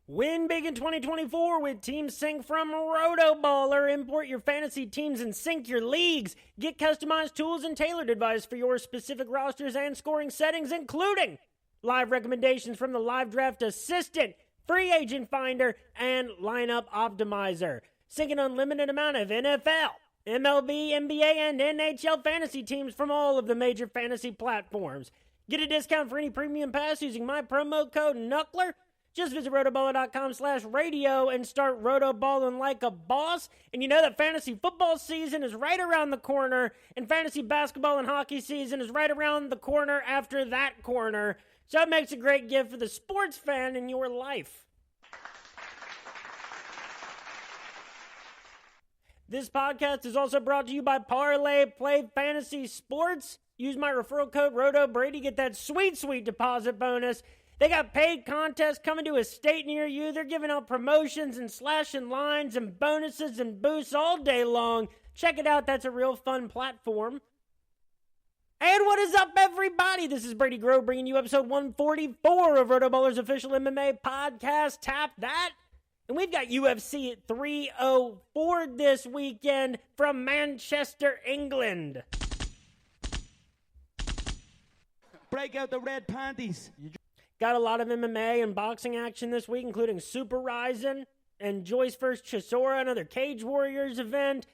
Win big in 2024 with Team Sync from RotoBaller. Import your fantasy teams and sync your leagues. Get customized tools and tailored advice for your specific rosters and scoring settings, including live recommendations from the Live Draft Assistant, Free Agent Finder, and Lineup Optimizer. Sync an unlimited amount of NFL, MLB, NBA, and NHL fantasy teams from all of the major fantasy platforms. Get a discount for any premium pass using my promo code KNUCKLER. Just visit rotoballer.com/radio and start rotoballing like a boss. And you know that fantasy football season is right around the corner, and fantasy basketball and hockey season is right around the corner after that corner. So it makes a great gift for the sports fan in your life. This podcast is also brought to you by Parlay Play Fantasy Sports. Use my referral code RotoBrady, get that sweet, sweet deposit bonus. They got paid contests coming to a state near you. They're giving out promotions and slashing lines and bonuses and boosts all day long. Check it out. That's a real fun platform. And what is up, everybody? This is Brady Grove bringing you episode 144 of RotoBaller's official MMA podcast. Tap that. And we've got UFC 304 this weekend from Manchester, England. Break out the red panties. Got a lot of MMA and boxing action this week, including Super Rising and Joyce vs. Chisora, another Cage Warriors event.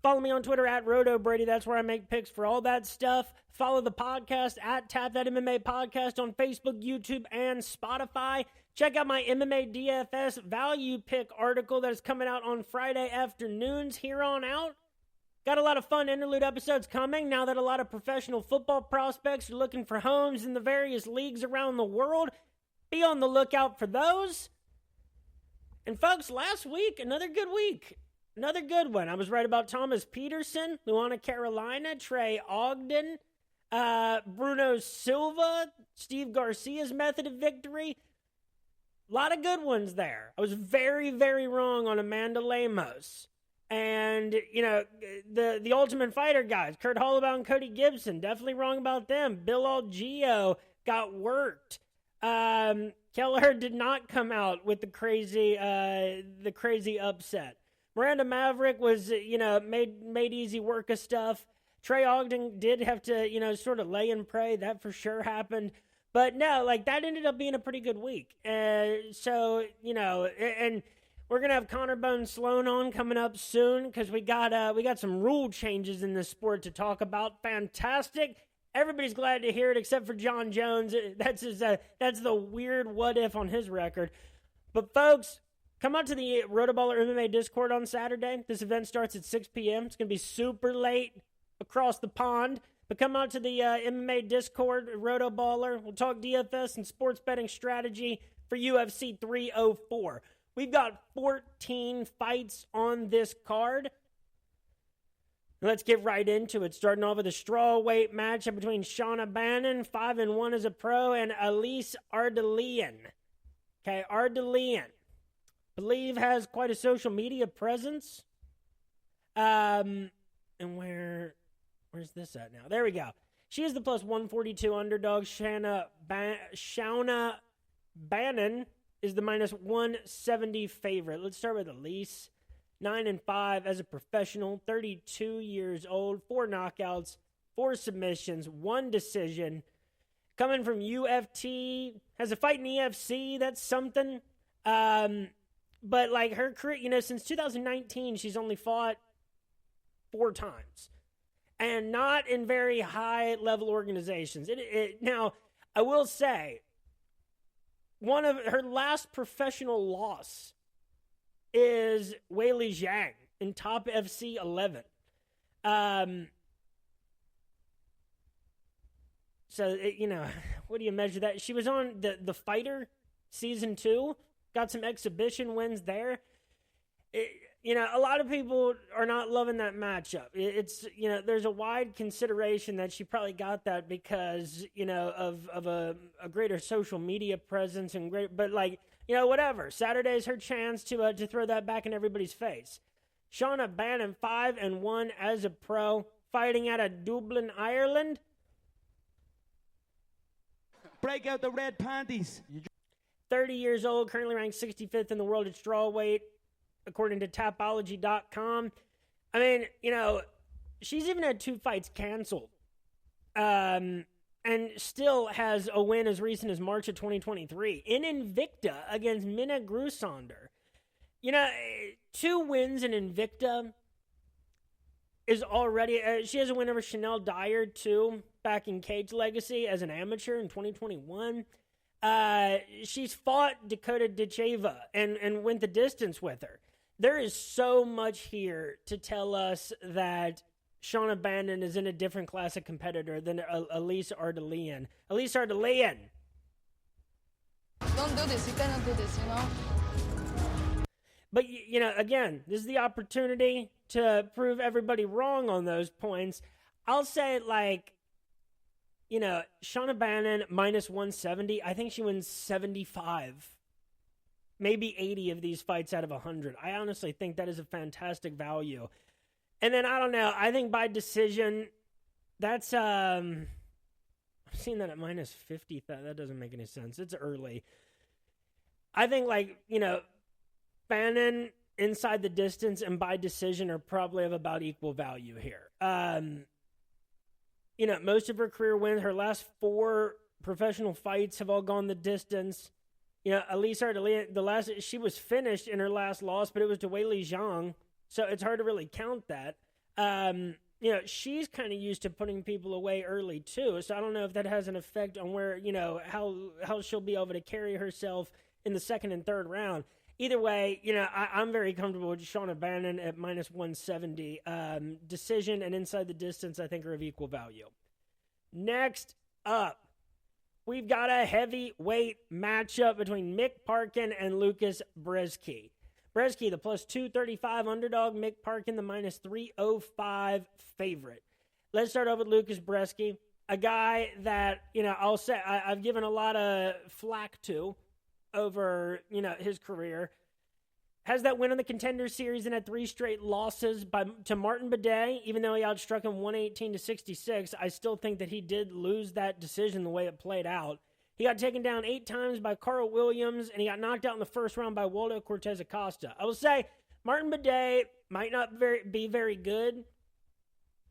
Follow me on Twitter at RotoBrady. That's where I make picks for all that stuff. Follow the podcast at Tap That MMA Podcast on Facebook, YouTube, and Spotify. Check out my MMA DFS value pick article that is coming out on Friday afternoons here on out. Got a lot of fun interlude episodes coming now that a lot of professional football prospects are looking for homes in the various leagues around the world. Be on the lookout for those. And folks, last week, another good week. Another good one. I was right about Thomas Peterson, Luana Carolina, Trey Ogden, Bruno Silva, Steve Garcia's method of victory. A lot of good ones there. I was very, very wrong on Amanda Lemos. And, you know, the Ultimate Fighter guys, Kurt Holloway and Cody Gibson, definitely wrong about them. Bill Algeo got worked. Keller did not come out with the crazy upset. Miranda Maverick was, made easy work of stuff. Trey Ogden did have to, sort of lay and pray. That for sure happened. But no, that ended up being a pretty good week. And we're going to have Connor Bone Sloan on coming up soon because we got some rule changes in this sport to talk about. Fantastic. Everybody's glad to hear it except for John Jones. That's the weird what if on his record. But folks, come out to the RotoBaller MMA Discord on Saturday. This event starts at 6 p.m. It's going to be super late across the pond. But come out to the MMA Discord, RotoBaller. We'll talk DFS and sports betting strategy for UFC 304. We've got 14 fights on this card. Let's get right into it. Starting off with a strawweight matchup between Shauna Bannon, 5-1 as a pro, and Elise Ardelean. Okay, Ardelean. Believe has quite a social media presence. And where's this at now? There we go. She is the plus 142 underdog. Shauna Bannon is the minus 170 favorite. Let's start with Elise. 9-5 as a professional, 32 years old, 4 knockouts, 4 submissions, 1 decision. Coming from UFT, has a fight in EFC, that's something. But her career, since 2019, she's only fought 4 times. And not in very high-level organizations. Now, I will say, one of her last professional loss is Weili Zhang in Top FC 11. What do you measure that? She was on the Fighter Season 2, got some exhibition wins there. A lot of people are not loving that matchup. There's a wide consideration that she probably got that because, of a greater social media presence and whatever. Saturday's her chance to throw that back in everybody's face. Shauna Bannon, 5-1 as a pro, fighting out of Dublin, Ireland. Break out the red panties. 30 years old, currently ranked 65th in the world at strawweight, according to Tapology.com. I mean, she's even had 2 fights canceled. And still has a win as recent as March of 2023 in Invicta against Minna Grusander. 2 wins in Invicta is already... she has a win over Chanel Dyer, too, back in Cage Legacy as an amateur in 2021. She's fought Dakota Dacheva and went the distance with her. There is so much here to tell us that Shauna Bannon is in a different class of competitor than Elise Ardelean. Elise Ardelean! Don't do this. You cannot do this, But, again, this is the opportunity to prove everybody wrong on those points. I'll say, Shauna Bannon minus 170. I think she wins 75, maybe 80 of these fights out of 100. I honestly think that is a fantastic value. And then, I don't know, I think by decision, that's, I've seen that at minus 50. That doesn't make any sense. It's early. I think, Bannon inside the distance and by decision are probably of about equal value here. Most of her career wins, her last 4 professional fights have all gone the distance. Elise Ardelean, she was finished in her last loss, but it was to Weili Zhang. So it's hard to really count that. She's kind of used to putting people away early too. So I don't know if that has an effect on where, how she'll be able to carry herself in the second and third round. Either way, I'm very comfortable with Shauna Bannon at minus 170. Decision and inside the distance, I think, are of equal value. Next up, we've got a heavyweight matchup between Mick Parkin and Lucas Brzezki. Brzezki, the plus 235 underdog. Mick Parkin, the minus 305 favorite. Let's start off with Lucas Brzezki, a guy that, I'll say I've given a lot of flack to over, his career. Has that win on the Contender Series and had 3 straight losses to Martin Bidet. Even though he outstruck him 118-66, I still think that he did lose that decision the way it played out. He got taken down 8 times by Carl Williams, and he got knocked out in the first round by Waldo Cortez Acosta. I will say, Martin Bidet might not be very good,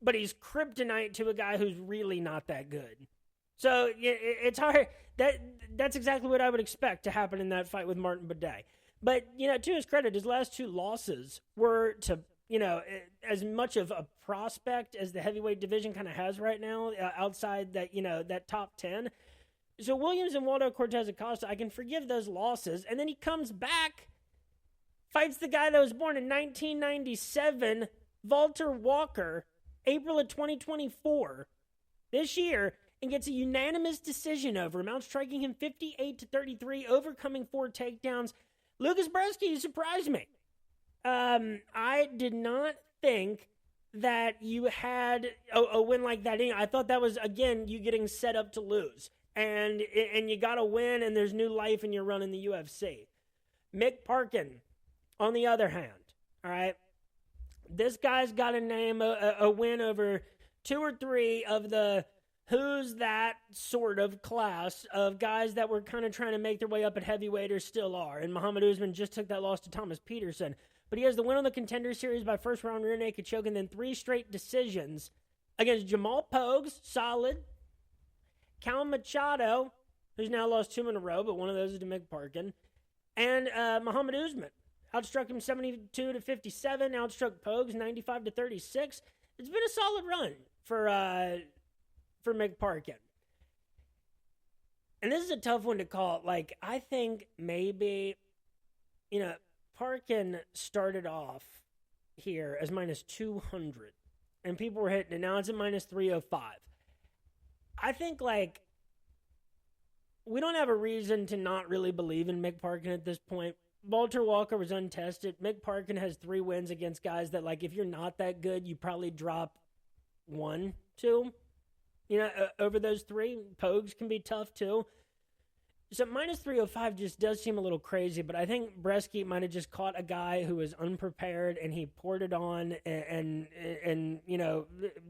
but he's kryptonite to a guy who's really not that good. So it's hard. That's exactly what I would expect to happen in that fight with Martin Bidet. But, to his credit, his last 2 losses were to, as much of a prospect as the heavyweight division kind of has right now, outside that, that top 10. So Williams and Waldo Cortez Acosta, I can forgive those losses. And then he comes back, fights the guy that was born in 1997, Walter Walker, April of 2024, this year, and gets a unanimous decision over him, outstriking him 58-33, overcoming 4 takedowns. Lucas Brzezki, you surprised me. I did not think that you had a win like that. I thought that was, again, you getting set up to lose. And you got to win, and there's new life, and you're running the UFC. Mick Parkin, on the other hand, all right, this guy's got a name, a win over 2 or 3 of the who's that sort of class of guys that were kind of trying to make their way up at heavyweight or still are. And Muhammad Usman just took that loss to Thomas Peterson. But he has the win on the Contender Series by first round rear naked choke, and then 3 straight decisions against Jamal Pogues, solid. Cal Machado, who's now lost 2 in a row, but one of those is to Mick Parkin. And Muhammad Usman outstruck him 72-57, outstruck Pogues 95-36. It's been a solid run for Mick Parkin. And this is a tough one to call. I think maybe, Parkin started off here as minus 200, and people were hitting it. Now it's at minus 305. I think, we don't have a reason to not really believe in Mick Parkin at this point. Walter Walker was untested. Mick Parkin has 3 wins against guys that, if you're not that good, you probably drop 1, 2. Over those 3. Pogues can be tough, too. So minus 305 just does seem a little crazy, but I think Brzezki might have just caught a guy who was unprepared, and he poured it on and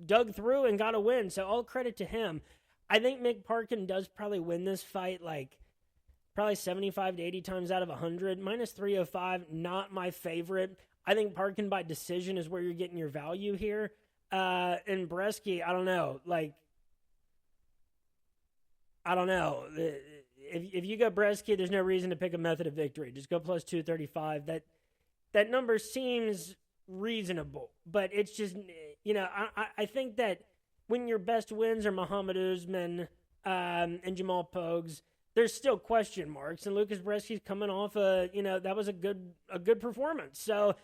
dug through and got a win. So all credit to him. I think Mick Parkin does probably win this fight, probably 75 to 80 times out of 100. Minus 305, not my favorite. I think Parkin by decision is where you're getting your value here. And Bresky, I don't know. I don't know. If you go Bresky, there's no reason to pick a method of victory. Just go plus 235. That number seems reasonable, but it's just, I think that when your best wins are Muhammad Usman and Jamal Pogues, there's still question marks, and Lucas Bresky's coming off that was a good performance. So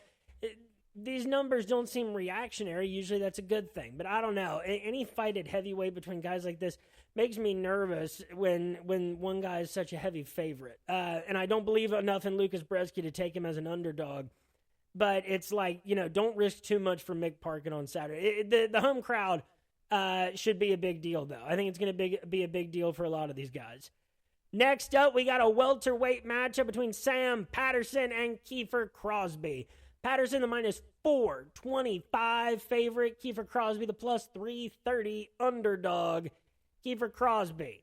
these numbers don't seem reactionary. Usually that's a good thing, but I don't know. Any fight at heavyweight between guys like this makes me nervous when one guy is such a heavy favorite. And I don't believe enough in Lucas Bresky to take him as an underdog. But it's don't risk too much for Mick Parkin on Saturday. The home crowd should be a big deal, though. I think it's going to be a big deal for a lot of these guys. Next up, we got a welterweight matchup between Sam Patterson and Kiefer Crosby. Patterson, the minus 425 favorite. Kiefer Crosby, the plus 330 underdog. Kiefer Crosby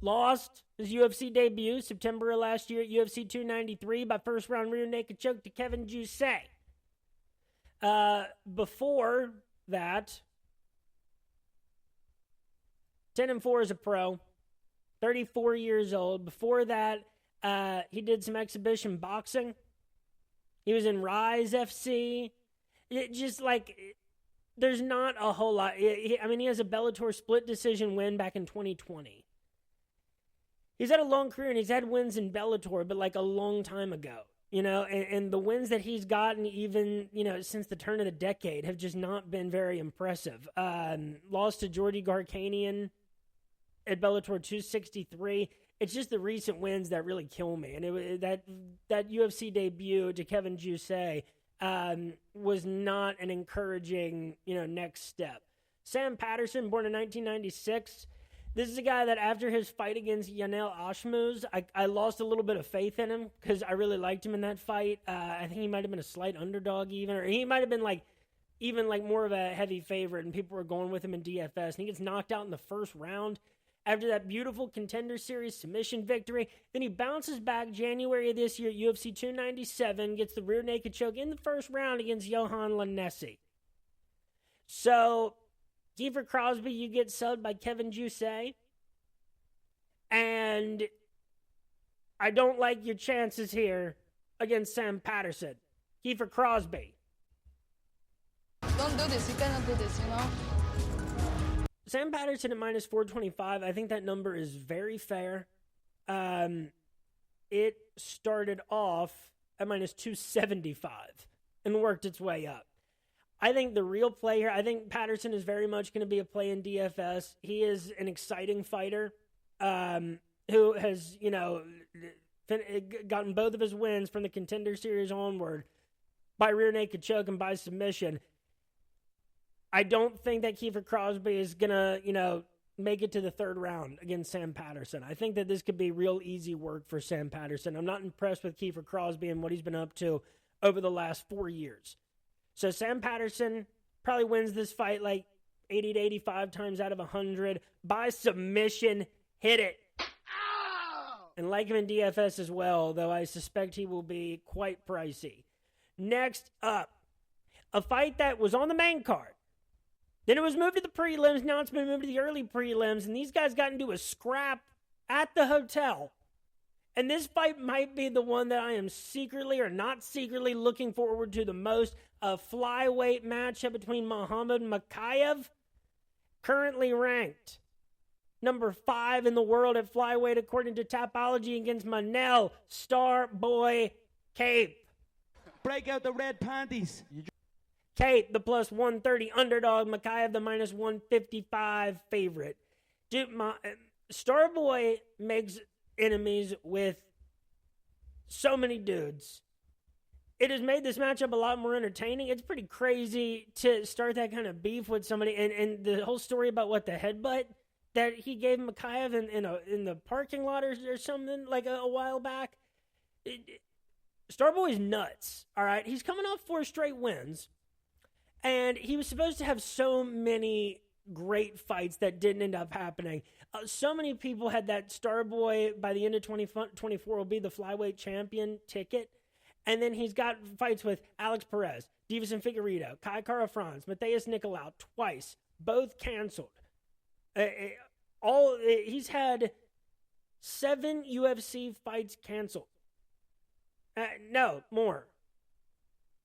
lost his UFC debut September of last year at UFC 293 by first-round rear naked choke to Kevin Jousset. Before that, 10-4 as a pro, 34 years old. Before that, he did some exhibition boxing. He was in Rise FC. There's not a whole lot. He has a Bellator split decision win back in 2020. He's had a long career, and he's had wins in Bellator, but a long time ago. And the wins that he's gotten even, since the turn of the decade have just not been very impressive. Lost to Georgi Garkanian at Bellator 263. It's just the recent wins that really kill me. And that UFC debut to Kevin Jousset was not an encouraging, next step. Sam Patterson, born in 1996. This is a guy that after his fight against Yanel Ashmouz, I lost a little bit of faith in him because I really liked him in that fight. I think he might have been a slight underdog even, or he might have been more of a heavy favorite, and people were going with him in DFS. And he gets knocked out in the first round after that beautiful Contender Series submission victory. Then he bounces back January of this year at UFC 297, gets the rear naked choke in the first round against Johan Lanesi. So, Kiefer Crosby, you get subbed by Kevin Jousset. And I don't like your chances here against Sam Patterson. Kiefer Crosby. Don't do this. You cannot do this, Sam Patterson at minus 425, I think that number is very fair. It started off at minus 275 and worked its way up. I think the real play here, I think Patterson is very much going to be a play in DFS. He is an exciting fighter who has, gotten both of his wins from the Contender Series onward by rear naked choke and by submission. I don't think that Kiefer Crosby is going to, make it to the third round against Sam Patterson. I think that this could be real easy work for Sam Patterson. I'm not impressed with Kiefer Crosby and what he's been up to over the last 4 years. So Sam Patterson probably wins this fight 80 to 85 times out of 100 by submission. Hit it. And like him in DFS as well, though I suspect he will be quite pricey. Next up, a fight that was on the main card. Then it was moved to the prelims. Now it's been moved to the early prelims. And these guys got into a scrap at the hotel. And this fight might be the one that I am secretly or not secretly looking forward to the most. A flyweight matchup between Muhammad Makayev, currently ranked number 5 in the world at flyweight according to Tapology, against Manel Starboy Cape. Break out the red panties. Cape, the plus 130 underdog. Makayev, the minus 155 favorite. Dude, Starboy makes enemies with so many dudes. It has made this matchup a lot more entertaining. It's pretty crazy to start that kind of beef with somebody. And the whole story about the headbutt that he gave Makayev in the parking lot or something a while back. Starboy's nuts, all right? He's coming off 4 straight wins. And he was supposed to have so many great fights that didn't end up happening. So many people had that Starboy by the end of 2024 will be the flyweight champion ticket. And then he's got fights with Alex Perez, Davison Figueiredo, Kai Kara-France, Matheus Nicolau twice, both canceled. He's had 7 UFC fights canceled. No, more.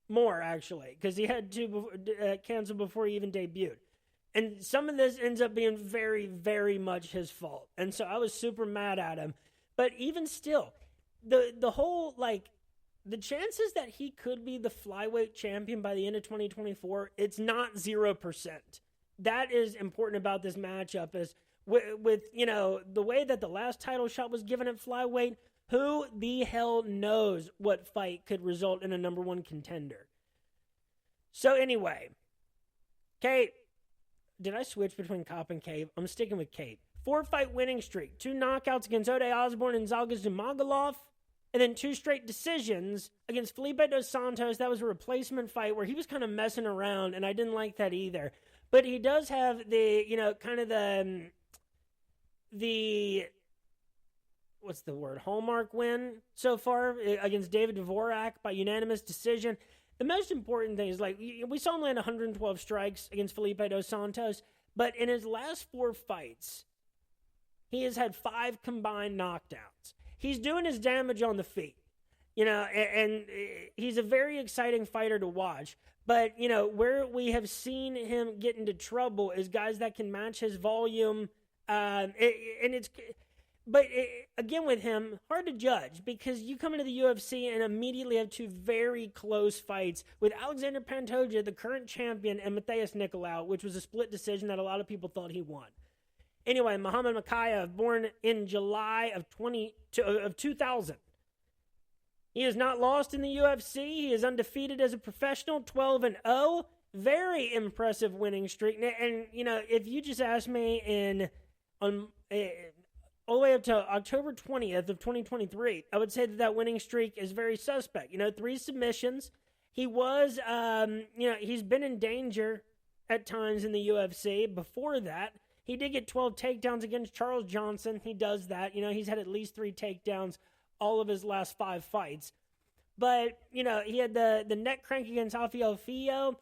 More, actually, because he had 2 canceled before he even debuted. And some of this ends up being very, very much his fault. And so I was super mad at him. But even still, the whole, like, the chances that he could be the flyweight champion by the end of 2024, it's not 0%. That is important about this matchup is with you know, the way that the last title shot was given at flyweight, who the hell knows what fight could result in a number 1 contender. So anyway, Kate, did I switch between Cop and Cape? I'm sticking with Cape. 4-fight winning streak, 2 knockouts against Ode Osborne and Zhalgas Zhumagulov, and then 2 straight decisions against Felipe dos Santos. That was a replacement fight where he was kind of messing around, and I didn't like that either. But he does have the, you know, kind of the what's the word, hallmark win so far against David Dvorak by unanimous decision. The most important thing is, like, we saw him land 112 strikes against Felipe dos Santos, but in his last 4 fights, he has had 5 combined knockdowns. He's doing his damage on the feet, you know, and he's a very exciting fighter to watch. But, you know, where we have seen him get into trouble is guys that can match his volume. Again, with him, hard to judge because you come into the UFC and immediately have 2 very close fights with Alexander Pantoja, the current champion, and Matheus Nicolau, which was a split decision that a lot of people thought he won. Anyway, Muhammad Mokaev, born in July of 2000. He has not lost in the UFC. He is undefeated as a professional, 12-0. Very impressive winning streak. And you know, if you just asked me all the way up to October 20th of 2023, I would say that winning streak is very suspect. You know, 3 submissions. He was, you know, he's been in danger at times in the UFC. Before that, he did get 12 takedowns against Charles Johnson. He does that. You know, he's had at least 3 takedowns all of his last 5 fights. But, you know, he had the neck crank against Rafael Fio,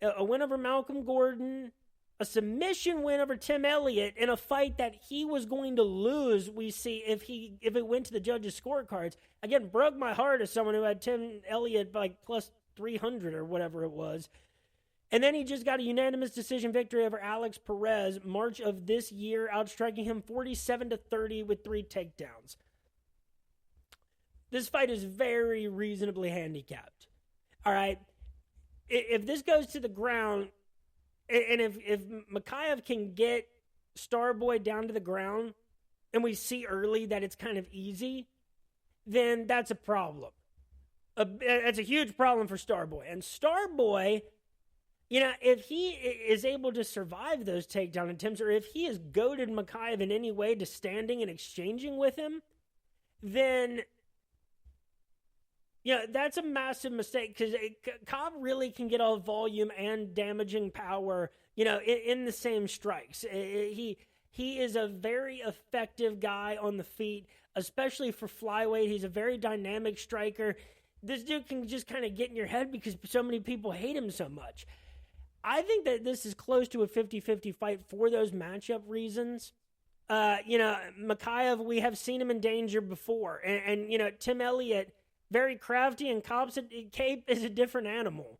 a win over Malcolm Gordon, a submission win over Tim Elliott in a fight that he was going to lose, we see, if it went to the judges' scorecards. Again, broke my heart as someone who had Tim Elliott like plus 300 or whatever it was. And then he just got a unanimous decision victory over Alex Perez, March of this year, outstriking him 47-30 with 3 takedowns. This fight is very reasonably handicapped. All right. If this goes to the ground, and if Mokaev can get Starboy down to the ground, and we see early that it's kind of easy, then that's a problem. That's a huge problem for Starboy. And Starboy, you know, if he is able to survive those takedown attempts, or if he has goaded Mokaev in any way to standing and exchanging with him, then, you know, that's a massive mistake because Cobb really can get all volume and damaging power, you know, in the same strikes. He is a very effective guy on the feet, especially for flyweight. He's a very dynamic striker. This dude can just kind of get in your head because so many people hate him so much. I think that this is close to a 50-50 fight for those matchup reasons. You know, Mokaev, we have seen him in danger before. And you know, Tim Elliott, very crafty, and Cape is a different animal.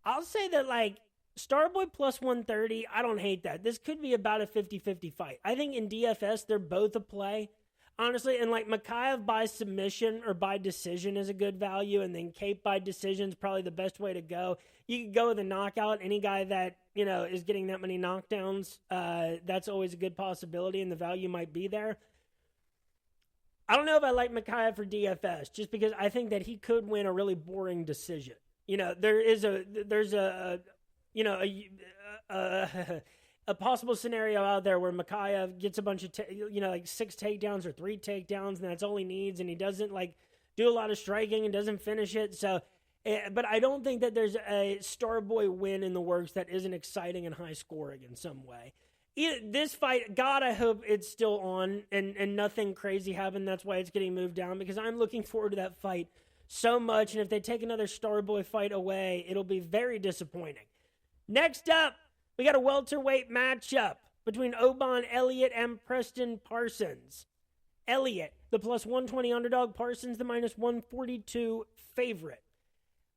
I'll say that, like, Starboy plus 130, I don't hate that. This could be about a 50-50 fight. I think in DFS, they're both a play, honestly. And, like, Mokaev by submission or by decision is a good value, and then Cape by decision is probably the best way to go. You could go with a knockout. Any guy that, you know, is getting that many knockdowns, that's always a good possibility, and the value might be there. I don't know if I like Mokaev for DFS, just because I think that he could win a really boring decision. You know, there's a possible scenario out there where Mokaev gets a bunch of, like 6 takedowns or 3 takedowns, and that's all he needs, and he doesn't, like, do a lot of striking and doesn't finish it. So But I don't think that there's a Starboy win in the works that isn't exciting and high scoring in some way. This fight, God, I hope it's still on and nothing crazy happened. That's why it's getting moved down, because I'm looking forward to that fight so much. And if they take another Starboy fight away, it'll be very disappointing. Next up, we got a welterweight matchup between Oban Elliott and Preston Parsons. Elliott, the plus 120 underdog. Parsons, the minus 142 favorite.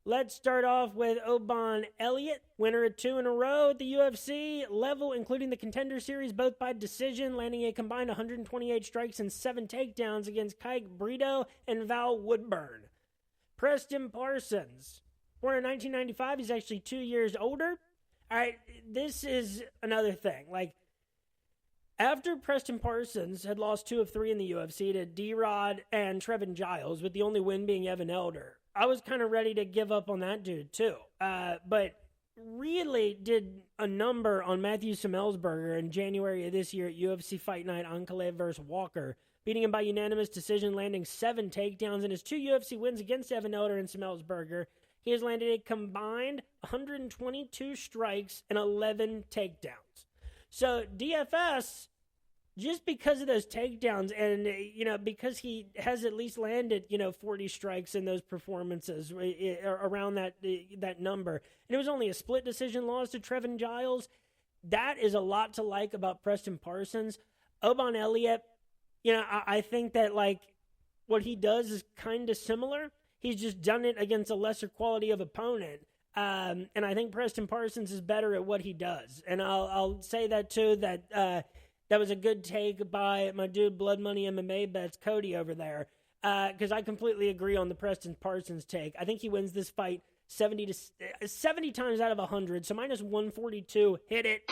Let's start off with Oban Elliott, winner of 2 in a row at the UFC level, including the Contender Series, both by decision, landing a combined 128 strikes and 7 takedowns against Kike Brito and Val Woodburn. Preston Parsons, born in 1995, he's actually 2 years older. All right, this is another thing. Like, after Preston Parsons had lost 2 of 3 in the UFC to D-Rod and Trevin Giles, with the only win being Evan Elder, I was kind of ready to give up on that dude, too. But really did a number on Matthew Semelsberger in January of this year at UFC Fight Night Ankalaev vs. Walker, beating him by unanimous decision, landing 7 takedowns. In his 2 UFC wins against Evan Elder and Semelsberger, he has landed a combined 122 strikes and 11 takedowns. So DFS, just because of those takedowns and, because he has at least landed, 40 strikes in those performances around that number. And it was only a split decision loss to Trevin Giles. That is a lot to like about Preston Parsons. Oban Elliott, I think that, what he does is kind of similar. He's just done it against a lesser quality of opponent. And I think Preston Parsons is better at what he does. And I'll say that, too, that was a good take by my dude Blood Money MMA Bets, Cody, over there. Because I completely agree on the Preston Parsons take. I think he wins this fight 70 times out of 100. So minus 142, hit it.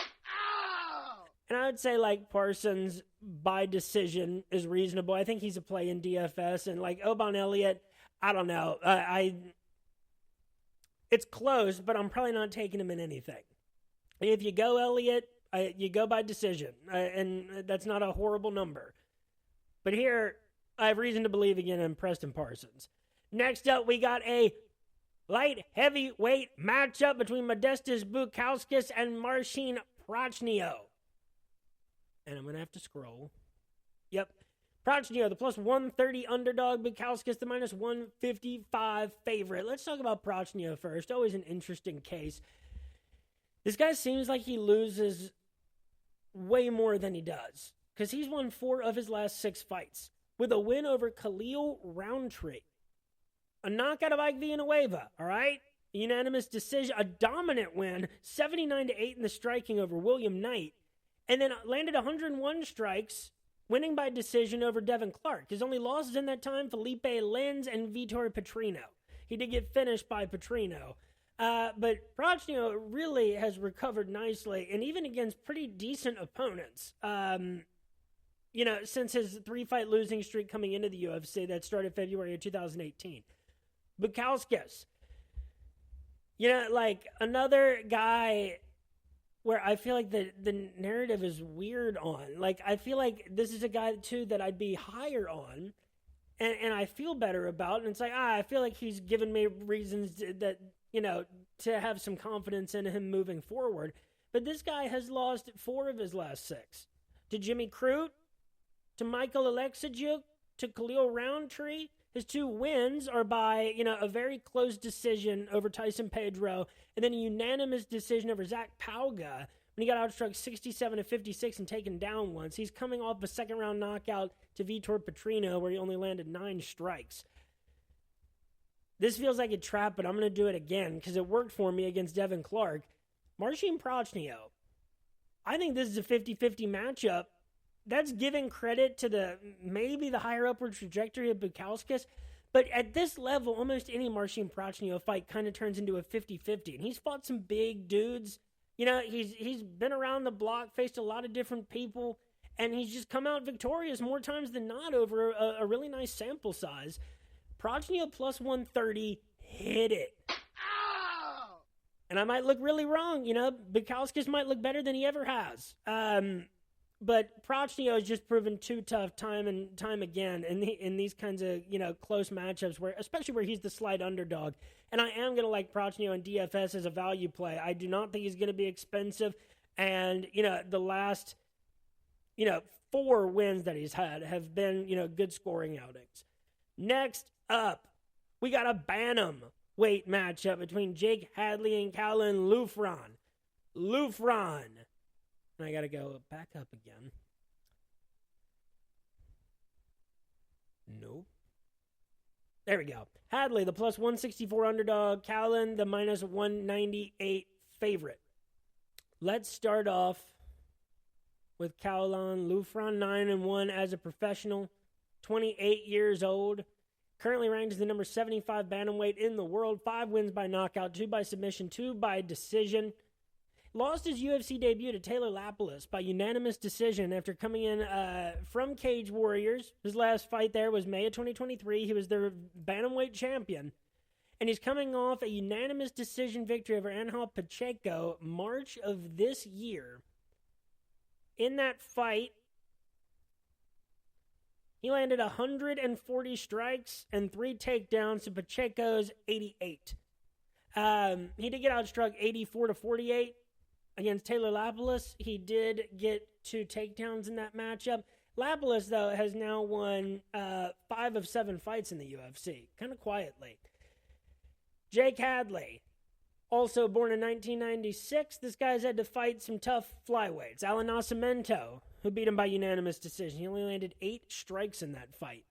And I would say, Parsons, by decision, is reasonable. I think he's a play in DFS. And, Oban Elliott, I don't know. It's close, but I'm probably not taking him in anything. If you go Elliott, you go by decision, and that's not a horrible number. But here, I have reason to believe again in Preston Parsons. Next up, we got a light heavyweight matchup between Modestas Bukauskas and Marcin Prachnio. And I'm going to have to scroll. Yep. Prachnio, the plus 130 underdog. Bukauskas, the minus 155 favorite. Let's talk about Prachnio first. Always an interesting case. This guy seems like he loses way more than he does, because he's won 4 of his last 6 fights, with a win over Khalil Roundtree, a knockout of Ike Villanueva, all right? A unanimous decision, a dominant win, 79-8 in the striking over William Knight, and then landed 101 strikes, winning by decision over Devin Clark. His only losses in that time, Felipe Lins and Vitor Petrino. He did get finished by Petrino. But Prachnio really has recovered nicely, and even against pretty decent opponents. Since his 3-fight losing streak coming into the UFC that started February of 2018. Bukauskas, another guy where I feel like the narrative is weird on. I feel like this is a guy, too, that I'd be higher on, and I feel better about. And it's I feel like he's given me reasons that, to have some confidence in him moving forward. But this guy has lost 4 of his last 6. To Jimmy Crute, to Michael Alexijuk, to Khalil Roundtree. His 2 wins are by, a very close decision over Tyson Pedro, and then a unanimous decision over Zach Pauga when he got outstruck 67-56 and taken down once. He's coming off a second-round knockout to Vitor Petrino, where he only landed 9 strikes. This feels like a trap, but I'm going to do it again because it worked for me against Devin Clark. Marcin Prachnio. I think this is a 50-50 matchup. That's giving credit to maybe the higher upward trajectory of Bukauskas. But at this level, almost any Marcin Prachnio fight kind of turns into a 50-50. And he's fought some big dudes. He's been around the block, faced a lot of different people, and he's just come out victorious more times than not over a really nice sample size. Prachnio plus 130, hit it. Ow! And I might look really wrong, Bukauskas might look better than he ever has. But Prochnow has just proven too tough time and time again in these kinds of, close matchups, especially where he's the slight underdog. And I am going to like Prochnow in DFS as a value play. I do not think he's going to be expensive. And, the last, 4 wins that he's had have been, good scoring outings. Next up, we got a bantamweight matchup between Jake Hadley and Callan Lufran. And I got to go back up again. Nope. There we go. Hadley, the plus 164 underdog. Callan, the minus 198 favorite. Let's start off with Callan Lufran, 9-1 as a professional, 28 years old. Currently ranked as the number 75 bantamweight in the world. 5 wins by knockout, 2 by submission, 2 by decision. Lost his UFC debut to Taylor Lapilus by unanimous decision after coming in from Cage Warriors. His last fight there was May of 2023. He was their bantamweight champion. And he's coming off a unanimous decision victory over Angel Pacheco March of this year. In that fight, he landed 140 strikes and 3 takedowns to Pacheco's 88. He did get outstruck 84-48. Against Taylor Lapilus, he did get 2 takedowns in that matchup. Lapilus, though, has now won 5 of 7 fights in the UFC, kind of quietly. Jake Hadley, also born in 1996. This guy's had to fight some tough flyweights. Alan Nascimento, who beat him by unanimous decision. He only landed 8 strikes in that fight.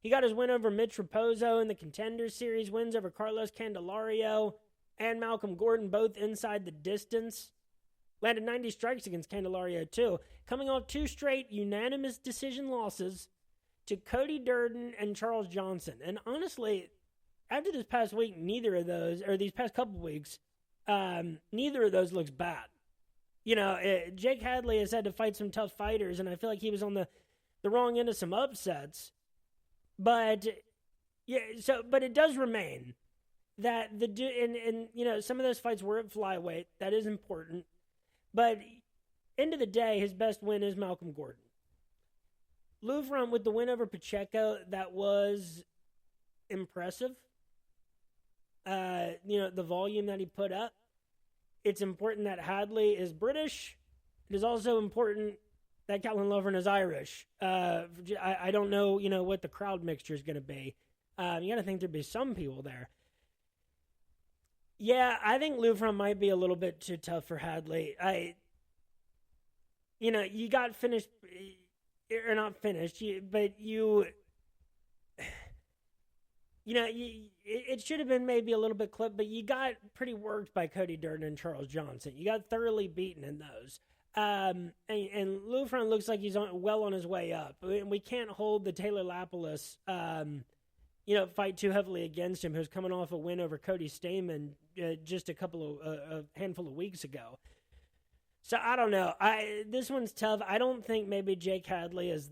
He got his win over Mitch Raposo in the Contender Series, wins over Carlos Candelario and Malcolm Gordon, both inside the distance. Landed 90 strikes against Candelario, too. Coming off 2 straight unanimous decision losses to Cody Durden and Charles Johnson. And honestly, after this past week, these past couple weeks, neither of those looks bad. Jake Hadley has had to fight some tough fighters, and I feel like he was on the wrong end of some upsets. But, but it does remain that some of those fights were at flyweight. That is important. But end of the day, his best win is Malcolm Gordon. Lufran with the win over Pacheco, that was impressive. The volume that he put up. It's important that Hadley is British. It is also important that Callan Lufran is Irish. I don't know, what the crowd mixture is going to be. You got to think there'd be some people there. Yeah, I think Lufran might be a little bit too tough for Hadley. You got finished, or not finished, but it should have been maybe a little bit clipped, but you got pretty worked by Cody Durden and Charles Johnson. You got thoroughly beaten in those. And Lufran looks like he's well on his way up. We can't hold the Taylor Lapilus fight too heavily against him, who's coming off a win over Cody Stamen just a handful of weeks ago. So I don't know. This one's tough. I don't think maybe Jake Hadley is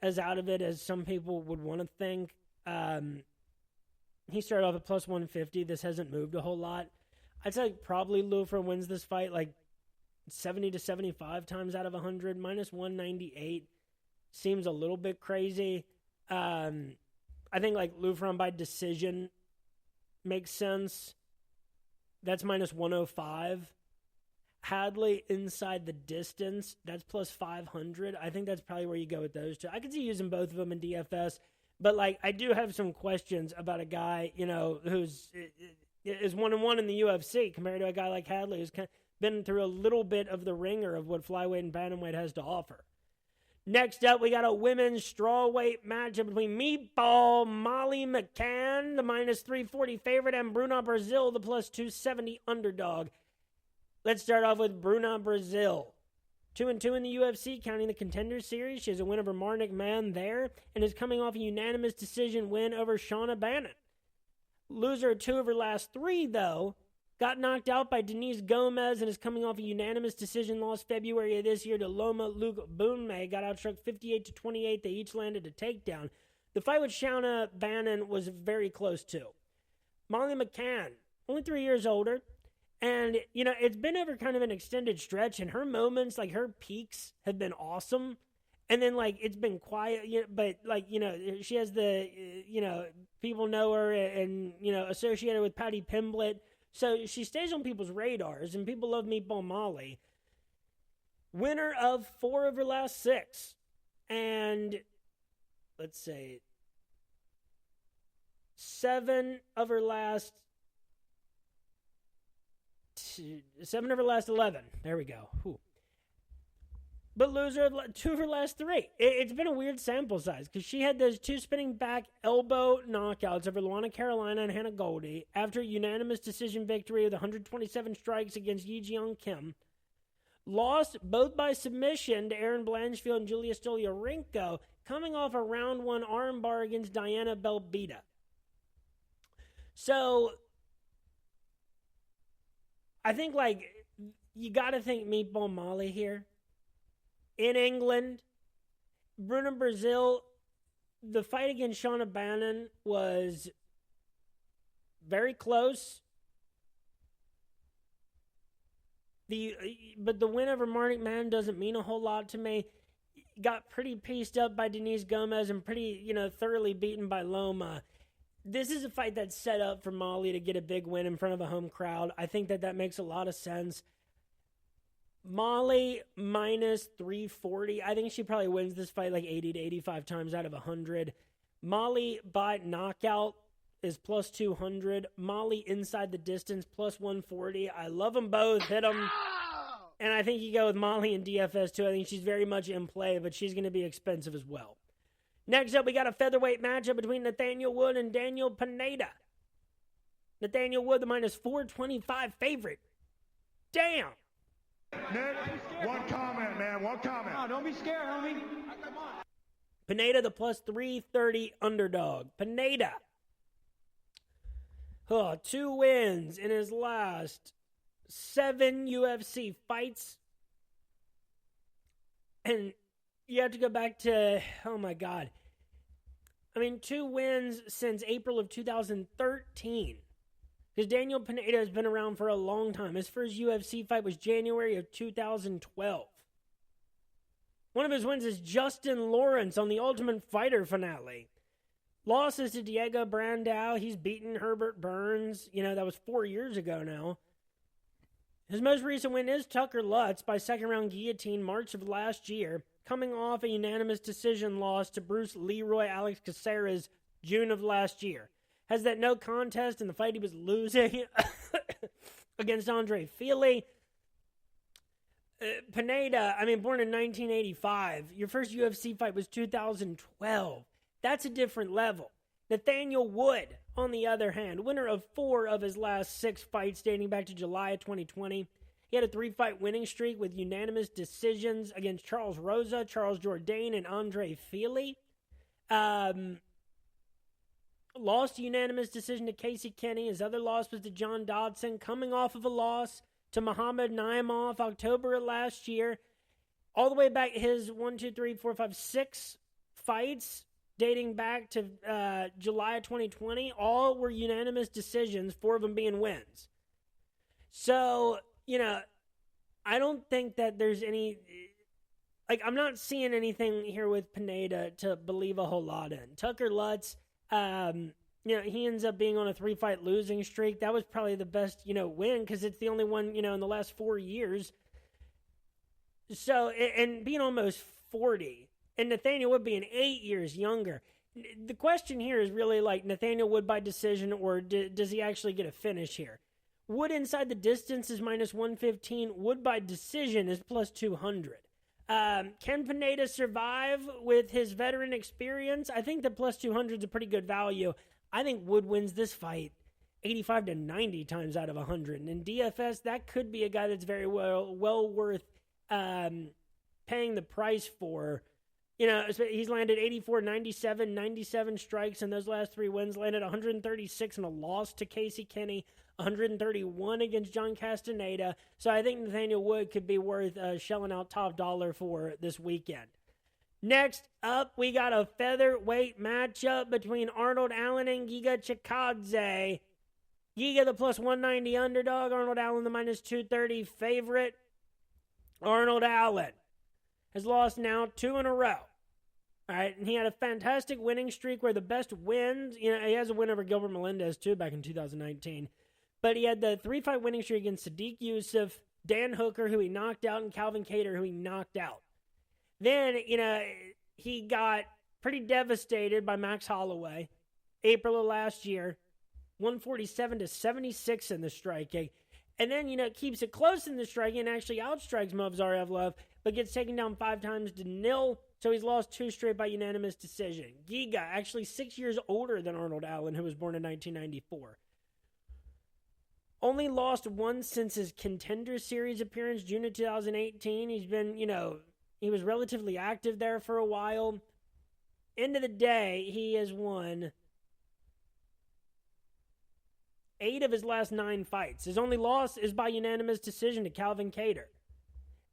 as out of it as some people would want to think. He started off at plus 150. This hasn't moved a whole lot. I'd say probably Lufran wins this fight like 70 to 75 times out of 100. Minus 198 seems a little bit crazy. I think like Lufran by decision makes sense. That's minus 105. Hadley inside the distance, that's plus 500. I think that's probably where you go with those two. I could see using both of them in DFS, but like I do have some questions about a guy, who's is 1-1 in the UFC compared to a guy like Hadley who's been through a little bit of the ringer of what flyweight and bantamweight has to offer. Next up, we got a women's strawweight matchup between Meatball Molly McCann, the minus 340 favorite, and Bruna Brazil, the plus 270 underdog. Let's start off with Bruna Brazil. 2-2 in the UFC, counting the Contender Series. She has a win over Marnik Mann there, and is coming off a unanimous decision win over Shauna Bannon. Loser of 2 of her last 3, though. Got knocked out by Denise Gomez and is coming off a unanimous decision loss February of this year to Loma Luke Boonmay. Got outstruck 58-28. They each landed a takedown. The fight with Shauna Bannon was very close too. Molly McCann, only 3 years older, And, it's been over kind of an extended stretch, and her moments, like her peaks, have been awesome. And then, it's been quiet, but, she has the, people know her and, associated with Patty Pimblett. So she stays on people's radars, and people love Meatball Molly. Winner of 4 of her last 6. And, let's say, 7 of her last 11. There we go. Whew. But loser of 2 of her last 3. It's been a weird sample size because she had those 2 spinning back elbow knockouts over Luana Carolina and Hannah Goldie after a unanimous decision victory with 127 strikes against Yi Jiang Kim. Lost both by submission to Erin Blanchfield and Julia Stolyarenko, coming off a round 1 armbar against Diana Belbita. So, I think, you got to think Meatball Molly here. In England, Bruna Brazil, the fight against Shauna Bannon was very close. But the win over Marnik Mann doesn't mean a whole lot to me. Got pretty pieced up by Denise Gomez and pretty, thoroughly beaten by Loma. This is a fight that's set up for Molly to get a big win in front of a home crowd. I think that makes a lot of sense. Molly minus 340. I think she probably wins this fight 80 to 85 times out of 100. Molly by knockout is plus 200. Molly inside the distance plus 140. I love them both. Hit them. And I think you go with Molly in DFS too. I think she's very much in play, but she's going to be expensive as well. Next up, we got a featherweight matchup between Nathaniel Wood and Daniel Pineda. Nathaniel Wood, the minus 425 favorite. Damn. Nick, one comment, man. One comment. No, don't be scared, homie. Pineda, the plus 330 underdog. Pineda. 2 wins in his last 7 UFC fights. And you have to go back to, oh my God. 2 wins since April of 2013. Because Daniel Pineda has been around for a long time. His first UFC fight was January of 2012. One of his wins is Justin Lawrence on the Ultimate Fighter finale. Losses to Diego Brandao. He's beaten Herbert Burns. That was 4 years ago now. His most recent win is Tucker Lutz by second-round guillotine March of last year, coming off a unanimous decision loss to Bruce Leroy Alex Caceres June of last year. Has that no contest in the fight he was losing against Andre Fili. Pineda, born in 1985. Your first UFC fight was 2012. That's a different level. Nathaniel Wood, on the other hand, winner of 4 of his last 6 fights dating back to July of 2020. He had a 3-fight winning streak with unanimous decisions against Charles Rosa, Charles Jourdain, and Andre Fili. Lost a unanimous decision to Casey Kenny. His other loss was to John Dodson, coming off of a loss to Muhammad Naimov October of last year. All the way back, his 6 fights dating back to July of 2020, all were unanimous decisions, 4 of them being wins. So, I don't think that there's any... I'm not seeing anything here with Pineda to believe a whole lot in. Tucker Lutz... he ends up being on a 3-fight losing streak. That was probably the best, win because it's the only one, in the last 4 years. So, and being almost 40, and Nathaniel Wood being 8 years younger. The question here is really Nathaniel Wood by decision, or does he actually get a finish here? Wood inside the distance is minus 115. Wood by decision is plus 200. Can Pineda survive with his veteran experience? I think the plus 200 is a pretty good value. I think Wood wins this fight 85 to 90 times out of 100. And in DFS, that could be a guy that's very well worth paying the price for. He's landed 84, 97, 97 strikes in those last 3 wins, landed 136 in a loss to Casey Kenny, 131 against John Castaneda. So I think Nathaniel Wood could be worth shelling out top dollar for this weekend. Next up, we got a featherweight matchup between Arnold Allen and Giga Chikadze. Giga, the plus 190 underdog. Arnold Allen, the minus 230 favorite. Arnold Allen has lost now 2 in a row. All right, and he had a fantastic winning streak where the best wins, he has a win over Gilbert Melendez too back in 2019. But he had the 3-fight winning streak against Sadiq Youssef, Dan Hooker, who he knocked out, and Calvin Kattar, who he knocked out. Then, he got pretty devastated by Max Holloway, April of last year, 147-76 in the striking. And then, keeps it close in the striking and actually outstrikes Movsarevlov, but gets taken down 5 times to 0. So he's lost 2 straight by unanimous decision. Giga, actually 6 years older than Arnold Allen, who was born in 1994. Only lost once since his Contender Series appearance, June of 2018. He's been, he was relatively active there for a while. End of the day, he has won 8 of his last 9 fights. His only loss is by unanimous decision to Calvin Kattar.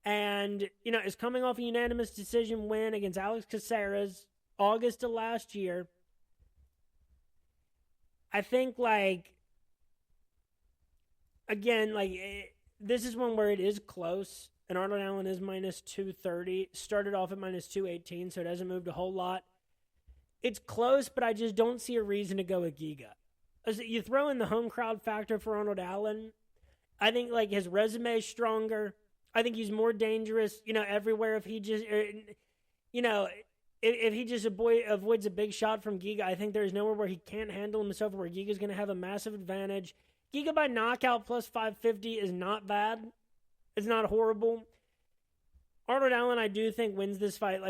And, is coming off a unanimous decision win against Alex Caceres, August of last year. I think, this is one where it is close. And Arnold Allen is minus 230. Started off at minus 218, so it hasn't moved a whole lot. It's close, but I just don't see a reason to go with Giga. As you throw in the home crowd factor for Arnold Allen, I think, his resume is stronger. I think he's more dangerous, everywhere if he just, if he just avoids a big shot from Giga. I think there's nowhere where he can't handle himself, where Giga's going to have a massive advantage. Giga by knockout plus 550 is not bad. It's not horrible. Arnold Allen, I do think, wins this fight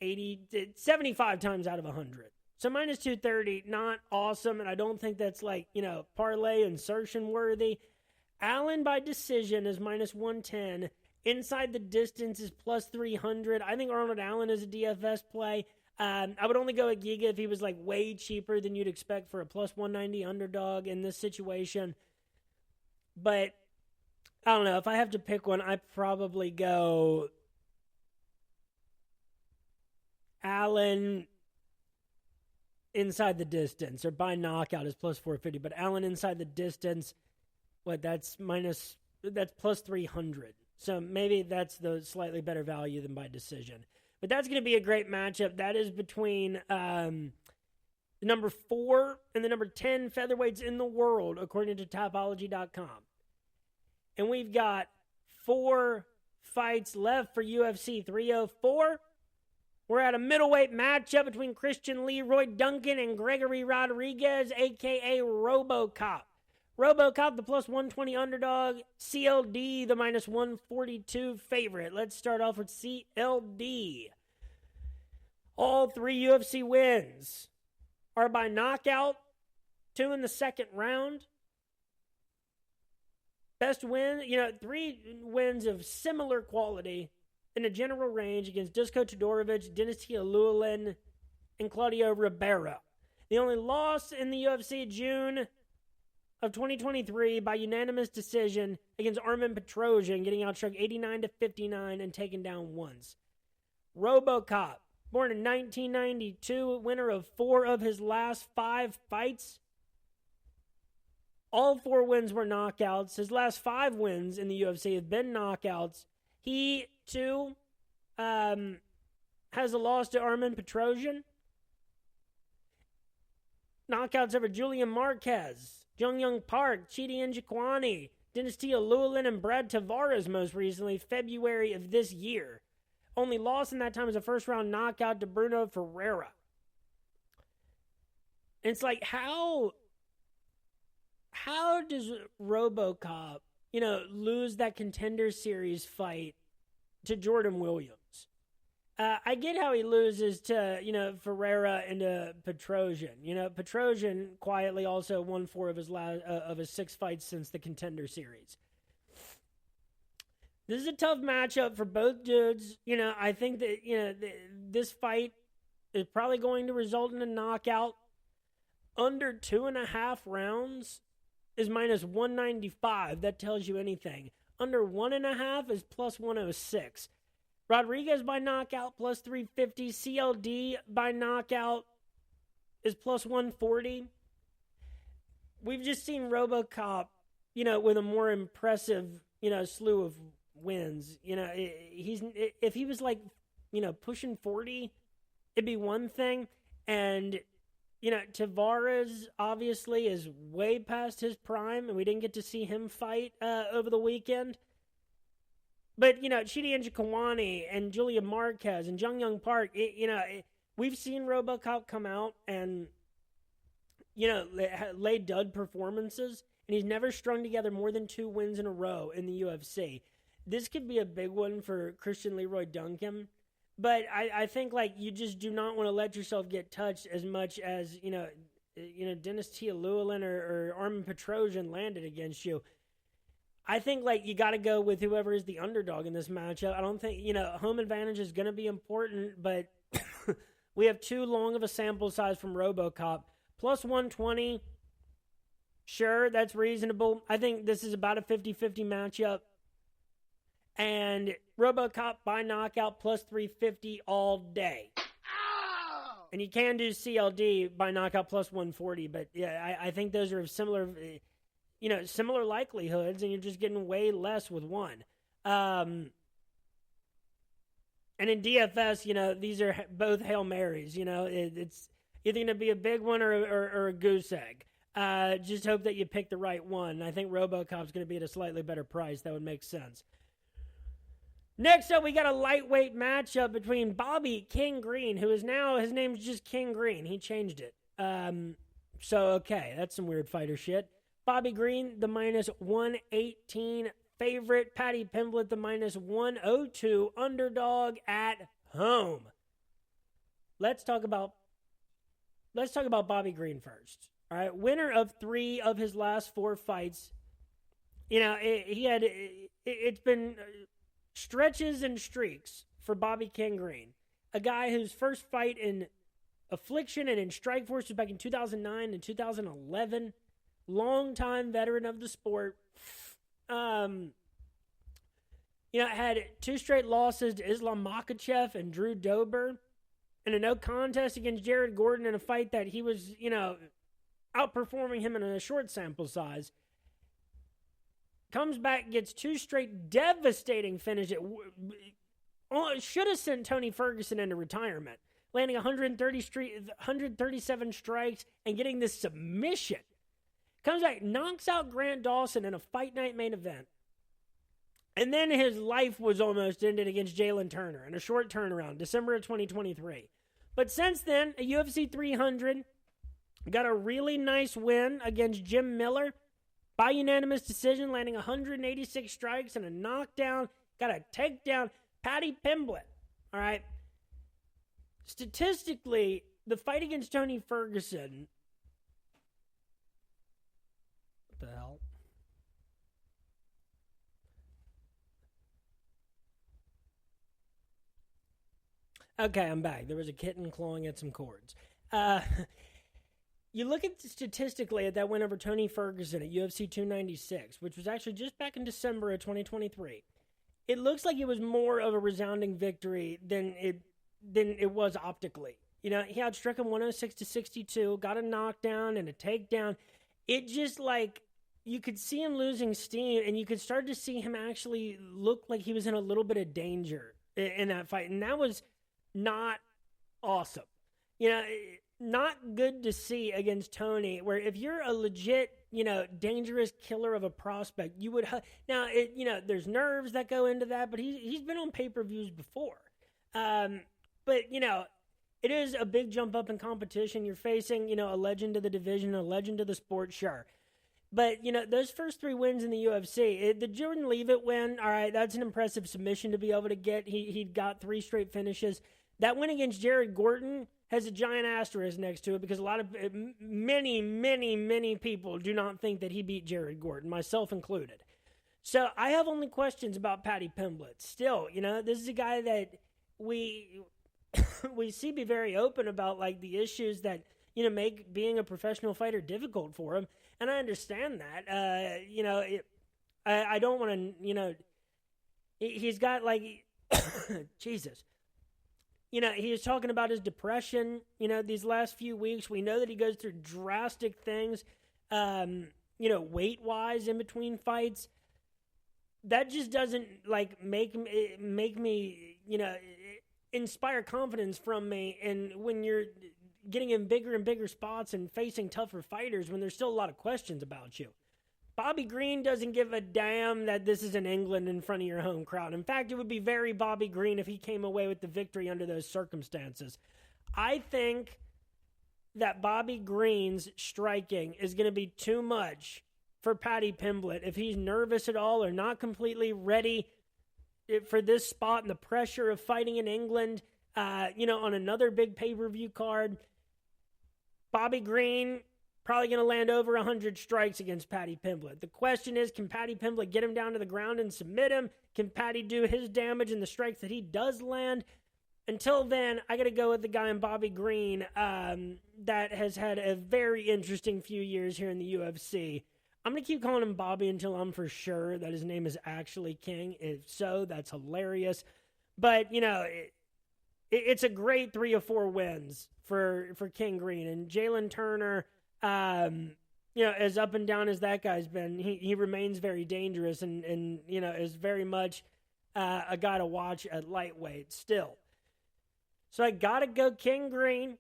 75 times out of 100. So minus 230, not awesome, and I don't think that's parlay insertion worthy. Allen by decision is minus 110. Inside the distance is plus 300. I think Arnold Allen is a DFS play. I would only go at Giga if he was way cheaper than you'd expect for a plus 190 underdog in this situation. But I don't know. If I have to pick one, I'd probably go Allen inside the distance, or by knockout is plus 450. But Allen inside the distance, that's plus 300. So maybe that's the slightly better value than by decision. But that's going to be a great matchup. That is between the number 4 and the number 10 featherweights in the world, according to Tapology.com. And we've got 4 fights left for UFC 304. We're at a middleweight matchup between Christian Leroy Duncan and Gregory Rodriguez, a.k.a. RoboCop. RoboCop, the plus 120 underdog. CLD, the minus 142 favorite. Let's start off with CLD. All 3 UFC wins are by knockout, 2 in the second round. Best win, 3 wins of similar quality in a general range against Dusko Todorovic, Dynasty Llewellyn, and Claudio Ribeiro. The only loss in the UFC June of 2023 by unanimous decision against Armen Petrosyan, getting outstruck 89-59 and taken down once. RoboCop, born in 1992, winner of 4 of his last 5 fights. All 4 wins were knockouts. His last 5 wins in the UFC have been knockouts. He, too, has a loss to Armen Petrosyan. Knockouts over Julian Marquez, Jung Young Park, Chidi Njokuani, Dynasty Llewellyn, and Brad Tavares most recently, February of this year. Only loss in that time was a first-round knockout to Bruno Ferreira. And it's how does RoboCop, lose that Contender Series fight to Jordan Williams? I get how he loses to, Ferreira and to Petrosyan. Petrosyan quietly also won 4 of his 6 fights since the Contender Series. This is a tough matchup for both dudes. I think that, this fight is probably going to result in a knockout. Under 2.5 rounds is minus 195. That tells you anything. Under 1.5 is plus 106. Rodriguez by knockout, plus 350. CLD by knockout is plus 140. we've just seen RoboCop, with a more impressive, slew of wins. If he was like, pushing 40, it'd be one thing. And, Tavares obviously is way past his prime, and we didn't get to see him fight over the weekend. But, Chidi Njokuani and Julia Marquez and Jung Young Park, we've seen RoboCop come out and, lay dud performances, and he's never strung together more than 2 wins in a row in the UFC. This could be a big one for Christian Leroy Duncan. But I think, you just do not want to let yourself get touched as much as, Dennis Tia Llewellyn or Armin Petrosian landed against you. I think, you got to go with whoever is the underdog in this matchup. I don't think, home advantage is going to be important, but we have too long of a sample size from RoboCop. Plus 120, sure, that's reasonable. I think this is about a 50-50 matchup. And RoboCop by knockout plus 350 all day. Ow! And you can do CLD by knockout plus 140, but yeah, I think those are of similar likelihoods, and you're just getting way less with one. And in DFS, these are both Hail Marys. It's either going to be a big one or a goose egg. Just hope that you pick the right one. I think RoboCop's going to be at a slightly better price. That would make sense. Next up, we got a lightweight matchup between Bobby King Green, who is now, his name's just King Green. He changed it. Okay, that's some weird fighter shit. Bobby Green, the minus 118 favorite. Patty Pimblett, the minus 102 underdog at home. Let's talk about Bobby Green first. All right, winner of 3 of his last 4 fights. It's been stretches and streaks for Bobby King Green, a guy whose first fight in Affliction and in Strikeforce was back in 2009 and 2011. Longtime veteran of the sport. Had 2 straight losses to Islam Makhachev and Drew Dober, and a no contest against Jared Gordon in a fight that he was, outperforming him in a short sample size. Comes back, gets 2 straight devastating finishes. Should have sent Tony Ferguson into retirement, landing 137 strikes and getting this submission. Comes back, knocks out Grant Dawson in a Fight Night main event. And then his life was almost ended against Jalen Turner in a short turnaround, December of 2023. But since then, a UFC 300, got a really nice win against Jim Miller by unanimous decision, landing 186 strikes and a knockdown. Got a takedown. Patty Pimblett. All right. Statistically, the fight against Tony Ferguson. What the hell? Okay, I'm back. There was a kitten clawing at some cords. You look at statistically at that win over Tony Ferguson at UFC 296, which was actually just back in December of 2023. It looks like it was more of a resounding victory than it was optically. He outstruck him 106-62, got a knockdown and a takedown. It just you could see him losing steam, and you could start to see him actually look like he was in a little bit of danger in that fight, and that was not awesome. Not good to see against Tony, where if you're a legit, dangerous killer of a prospect, you would now, there's nerves that go into that, but he's been on pay-per-views before. But, it is a big jump up in competition. You're facing, a legend of the division, a legend of the sport, sure. But, those first 3 wins in the UFC, the Jordan Leavitt win, all right, that's an impressive submission to be able to get. He got 3 straight finishes. That win against Jared Gordon has a giant asterisk next to it because many people do not think that he beat Jared Gordon, myself included. So I have only questions about Patty Pimblett. Still, this is a guy that we see be very open about, the issues that, make being a professional fighter difficult for him. And I understand that. I don't want to, he's got, Jesus. He was talking about his depression, these last few weeks. We know that he goes through drastic things. weight-wise in between fights, that just doesn't, make me, inspire confidence from me. And when you're getting in bigger and bigger spots and facing tougher fighters when there's still a lot of questions about you. Bobby Green doesn't give a damn that this is in England in front of your home crowd. In fact, it would be very Bobby Green if he came away with the victory under those circumstances. I think that Bobby Green's striking is going to be too much for Paddy Pimblett if he's nervous at all or not completely ready for this spot and the pressure of fighting in England, on another big pay-per-view card. Bobby Green probably going to land over 100 strikes against Paddy Pimblett. The question is, can Paddy Pimblett get him down to the ground and submit him? Can Paddy do his damage in the strikes that he does land? Until then, I got to go with the guy in Bobby Green that has had a very interesting few years here in the UFC. I'm going to keep calling him Bobby until I'm for sure that his name is actually King. If so, that's hilarious. But, it's a great 3 or 4 wins for King Green. And Jalen Turner, as up and down as that guy's been, he remains very dangerous and is very much a guy to watch at lightweight still. So I got to go King Green.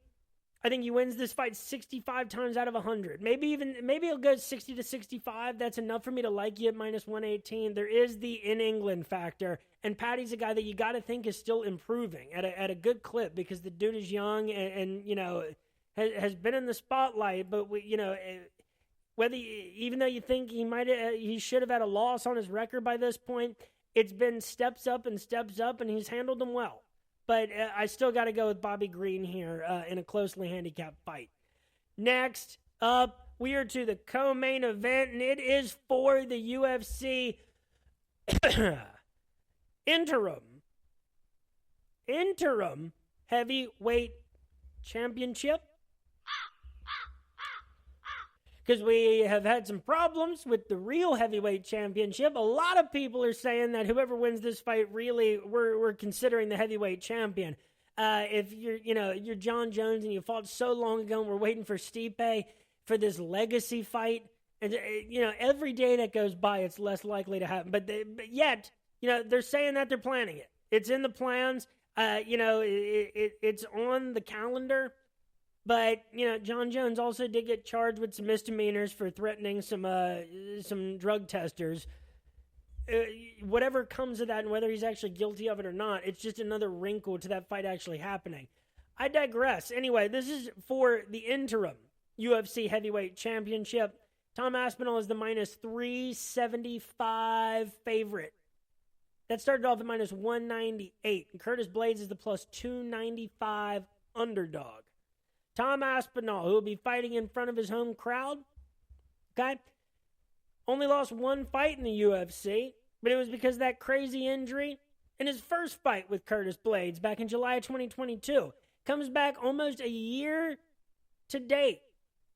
I think he wins this fight 65 times out of 100. Maybe he'll go 60 to 65. That's enough for me to like you at minus 118. There is the in England factor, and Paddy's a guy that you got to think is still improving at a good clip because the dude is young and has been in the spotlight. But even though you think he should have had a loss on his record by this point, it's been steps up, and he's handled them well. But I still got to go with Bobby Green here in a closely handicapped fight. Next up, we are to the co-main event, and it is for the UFC interim heavyweight championship. Because we have had some problems with the real heavyweight championship. A lot of people are saying that whoever wins this fight, really, we're considering the heavyweight champion. If you're John Jones and you fought so long ago and we're waiting for Stipe for this legacy fight, and every day that goes by, it's less likely to happen. But yet, they're saying that they're planning it. It's in the plans. It's on the calendar. But, John Jones also did get charged with some misdemeanors for threatening some drug testers. Whatever comes of that and whether he's actually guilty of it or not, it's just another wrinkle to that fight actually happening. I digress. Anyway, this is for the interim UFC Heavyweight Championship. Tom Aspinall is the minus 375 favorite. That started off at minus 198. And Curtis Blaydes is the plus 295 underdog. Tom Aspinall, who will be fighting in front of his home crowd, okay, only lost one fight in the UFC, but it was because of that crazy injury in his first fight with Curtis Blaydes back in July of 2022. Comes back almost a year to date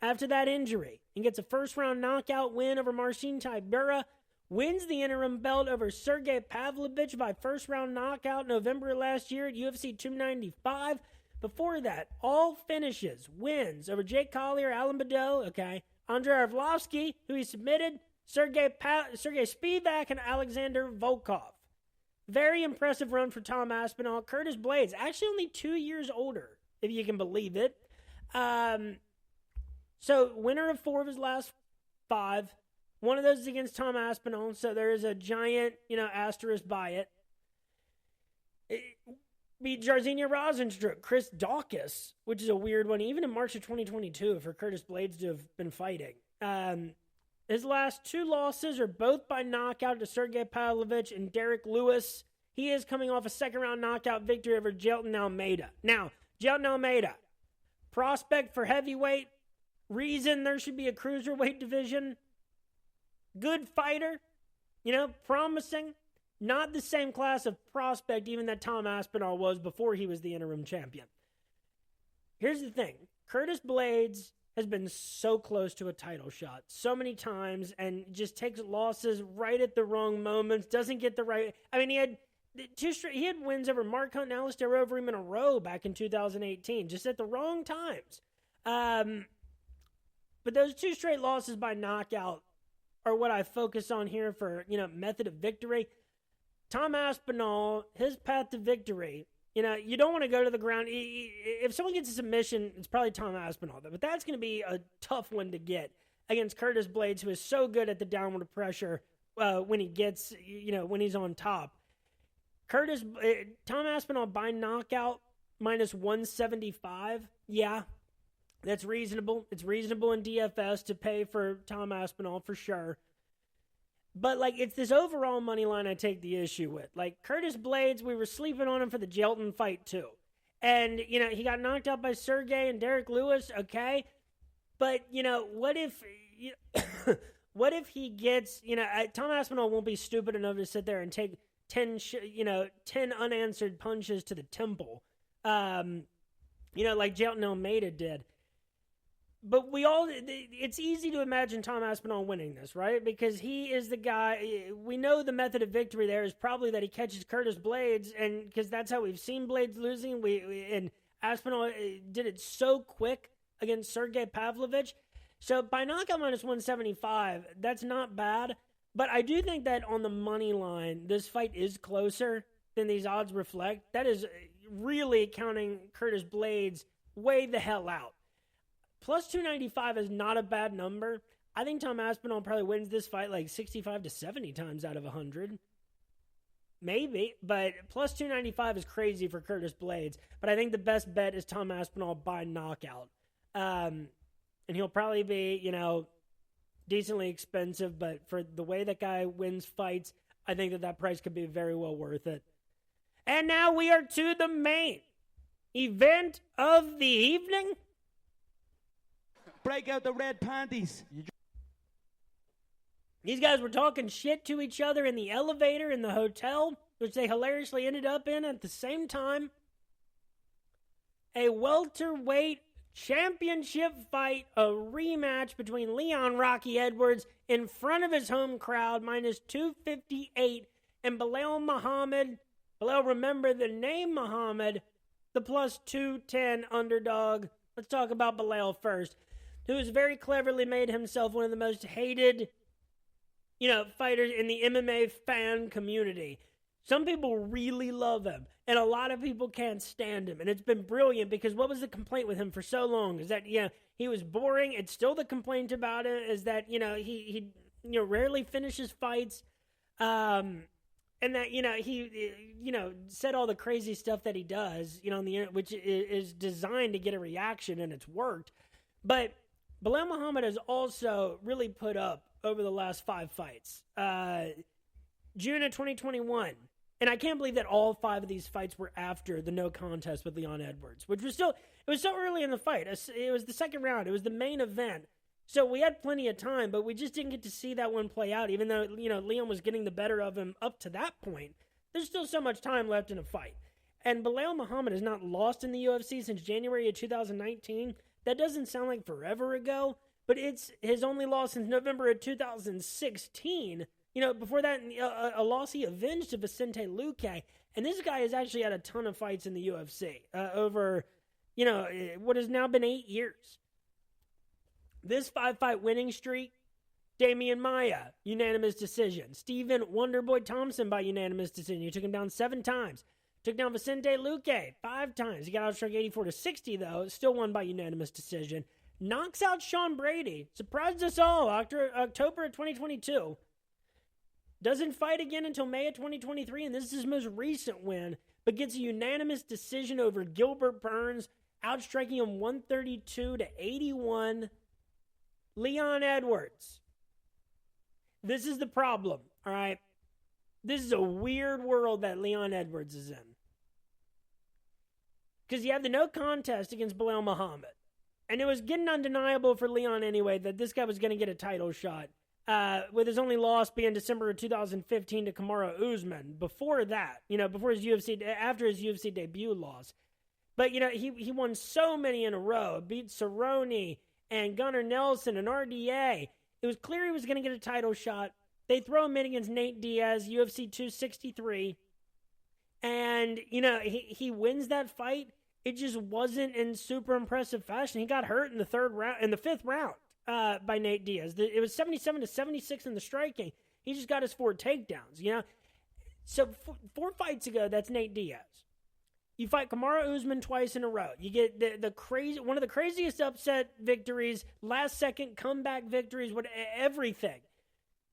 after that injury and gets a first-round knockout win over Marcin Tybura, wins the interim belt over Sergey Pavlovich by first-round knockout November last year at UFC 295. Before that, all finishes, wins over Jake Collier, Alan Badeau, okay, Andrei Arlovsky, who he submitted, Sergey Spivak, and Alexander Volkov. Very impressive run for Tom Aspinall. Curtis Blaydes, actually only 2 years older, if you can believe it. So, winner of 4 of his last 5. One of those is against Tom Aspinall, so there is a giant, asterisk by it. Beat Jairzinho Rozenstruik, Chris Daukaus, which is a weird one, even in March of 2022 for Curtis Blaydes to have been fighting. His last 2 losses are both by knockout to Sergey Pavlovich and Derek Lewis. He is coming off a second-round knockout victory over Jailton Almeida. Now, Jailton Almeida, prospect for heavyweight, reason there should be a cruiserweight division, good fighter, promising. Not the same class of prospect even that Tom Aspinall was before he was the interim champion. Here's the thing. Curtis Blaydes has been so close to a title shot so many times and just takes losses right at the wrong moments, doesn't get the right... I mean, he had wins over Mark Hunt and Alistair Overeem in a row back in 2018, just at the wrong times. But But those 2 straight losses by knockout are what I focus on here for, method of victory. Tom Aspinall, his path to victory, you don't want to go to the ground. If someone gets a submission, it's probably Tom Aspinall. But that's going to be a tough one to get against Curtis Blades, who is so good at the downward pressure when he gets, when he's on top. Tom Aspinall by knockout minus 175. Yeah, that's reasonable. It's reasonable in DFS to pay for Tom Aspinall for sure. But, it's this overall money line I take the issue with. Curtis Blades, we were sleeping on him for the Jelton fight, too. And, he got knocked out by Sergey and Derek Lewis, okay? But, what if... what if he gets... Tom Aspinall won't be stupid enough to sit there and take 10 unanswered punches to the temple. Like Jelton Almeida did. But it's easy to imagine Tom Aspinall winning this, right? Because he is the guy, we know the method of victory there is probably that he catches Curtis Blades, and because that's how we've seen Blades losing, and Aspinall did it so quick against Sergey Pavlovich. So by knockout minus 175, that's not bad, but I do think that on the money line, this fight is closer than these odds reflect. That is really counting Curtis Blades way the hell out. Plus 295 is not a bad number. I think Tom Aspinall probably wins this fight 65 to 70 times out of 100. Maybe, but plus 295 is crazy for Curtis Blades. But I think the best bet is Tom Aspinall by knockout. And he'll probably be, decently expensive. But for the way that guy wins fights, I think that price could be very well worth it. And now we are to the main event of the evening. Break out the red panties. These guys were talking shit to each other in the elevator in the hotel, which they hilariously ended up in at the same time. A welterweight championship fight, a rematch between Leon Rocky Edwards in front of his home crowd, minus 258, and Belal Muhammad. Belal, remember the name Muhammad, the plus 210 underdog. Let's talk about Belal first, who has very cleverly made himself one of the most hated, fighters in the MMA fan community. Some people really love him, and a lot of people can't stand him. And it's been brilliant because what was the complaint with him for so long? Is that, he was boring. It's still the complaint about it is that, he rarely finishes fights. And that, he said all the crazy stuff that he does, on the internet, which is designed to get a reaction, and it's worked. But Belal Muhammad has also really put up over the last 5 fights. June of 2021. And I can't believe that all 5 of these fights were after the no contest with Leon Edwards, which was it was so early in the fight. It was the second round. It was the main event. So we had plenty of time, but we just didn't get to see that one play out, even though, Leon was getting the better of him up to that point. There's still so much time left in a fight. And Belal Muhammad has not lost in the UFC since January of 2019. That doesn't sound like forever ago, but it's his only loss since November of 2016. Before that, a loss he avenged to Vicente Luque. And this guy has actually had a ton of fights in the UFC over, what has now been 8 years. This 5-fight winning streak, Damian Maia, unanimous decision. Stephen Wonderboy Thompson by unanimous decision. He took him down 7 times. Took down Vicente Luque 5 times. He got outstruck 84-60, though. Still won by unanimous decision. Knocks out Sean Brady. Surprised us all. October of 2022. Doesn't fight again until May of 2023, and this is his most recent win, but gets a unanimous decision over Gilbert Burns, outstriking him 132-81. Leon Edwards. This is the problem, all right? This is a weird world that Leon Edwards is in. Because you have the no contest against Belal Muhammad. And it was getting undeniable for Leon anyway that this guy was going to get a title shot. With his only loss being December of 2015 to Kamaru Usman. Before that, after his UFC debut loss. But, he won so many in a row. Beat Cerrone and Gunnar Nelson and RDA. It was clear he was going to get a title shot. They throw him in against Nate Diaz, UFC 263. And, he wins that fight. It just wasn't in super impressive fashion. He got hurt in the 5th round. by Nate Diaz. It was 77-76 in the striking. He just got his 4 takedowns, you know? So 4 fights ago, that's Nate Diaz. You fight Kamaru Usman twice in a row. You get one of the craziest upset victories, last second comeback victories, everything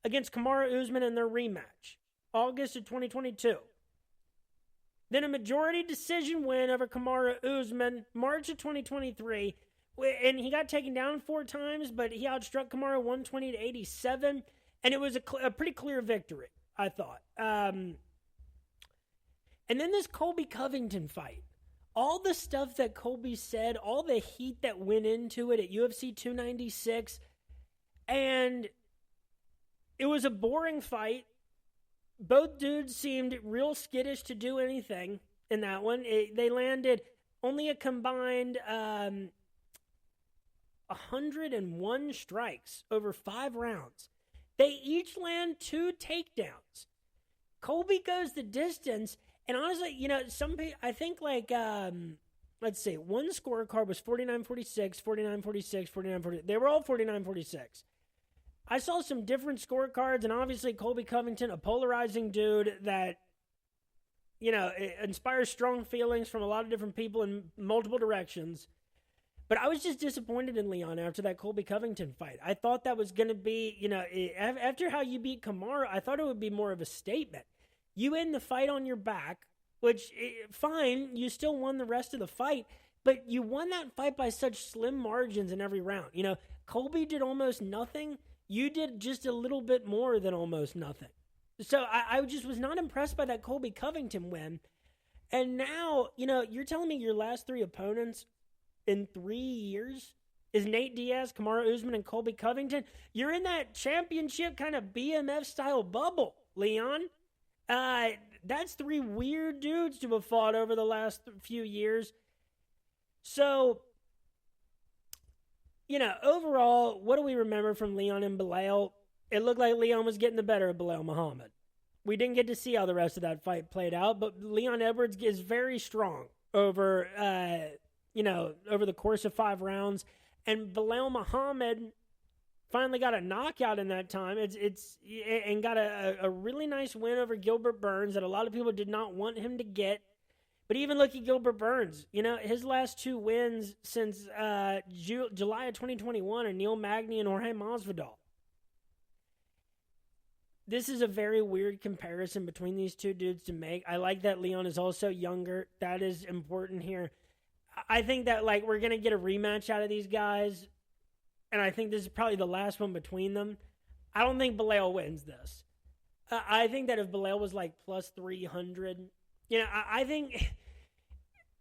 against Kamaru Usman in their rematch, August of 2022. Then a majority decision win over Kamaru Usman, March of 2023, and he got taken down 4 times, but he outstruck Kamaru 120-87, and it was a pretty clear victory, I thought. And then this Colby Covington fight. All the stuff that Colby said, all the heat that went into it at UFC 296, and it was a boring fight. Both dudes seemed real skittish to do anything in that one. They landed only a combined 101 strikes over 5 rounds. They each land 2 takedowns. Colby goes the distance. And honestly, you know, some people, I think like, let's see, one scorecard was 49-46, 49-46, 49-46. They were all 49-46. I saw some different scorecards, and obviously Colby Covington, a polarizing dude that, you know, inspires strong feelings from a lot of different people in multiple directions. But I was just disappointed in Leon after that Colby Covington fight. I thought that was going to be, you know, after how you beat Kamaru, I thought it would be more of a statement. You end the fight on your back, which, fine, you still won the rest of the fight, but you won that fight by such slim margins in every round. You know, Colby did almost nothing. You did just a little bit more than almost nothing. So I just was not impressed by that Colby Covington win. And now, you know, you're telling me your last 3 opponents in 3 years is Nate Diaz, Kamaru Usman, and Colby Covington? You're in that championship kind of BMF-style bubble, Leon. That's 3 weird dudes to have fought over the last few years. So, you know, overall, what do we remember from Leon and Belal? It looked like Leon was getting the better of Belal Muhammad. We didn't get to see how the rest of that fight played out, but Leon Edwards is very strong over, over the course of 5 rounds. And Belal Muhammad finally got a knockout in that time. And got a really nice win over Gilbert Burns that a lot of people did not want him to get. But even look at Gilbert Burns. You know, his last 2 wins since July of 2021 are Neil Magny and Jorge Masvidal. This is a very weird comparison between these 2 dudes to make. I like that Leon is also younger. That is important here. I think that, like, we're going to get a rematch out of these guys. And I think this is probably the last one between them. I don't think Belal wins this. I think that if Belal was like plus 300, you know, I think